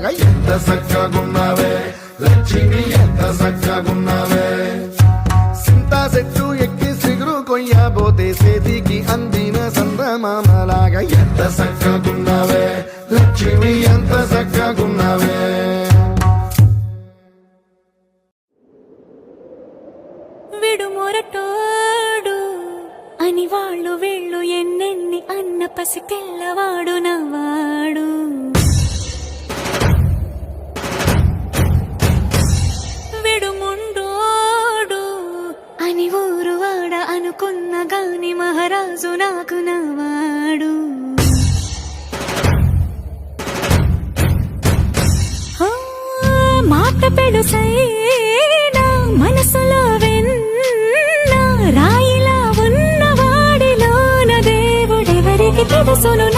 లాగా ఎంత సక్కగున్నావే లక్ష్మి ఎంత సక్కగున్నావే సింతా చెట్టు ఎక్కి సిగురు కొయ్యబోతే చేతికి అందిన సందమామలాగా ఎంత సక్కగున్నావే లక్ష్మి ఎంత సక్కగున్నావే విడుమొరటోడు అని వాళ్ళు వీళ్ళు ఎన్నెన్ని అన్న పసి పిల్లవాడు నవ్వాడు విడుముండోడు అని ఊరు వాడ అనుకున్న గాని మహారాజు నాకు నవ్వాడు మాట పెడుసైనా మనసులో రాయిలా ఉన్నవాడిలోన దేవుడెవరికి తెలుసును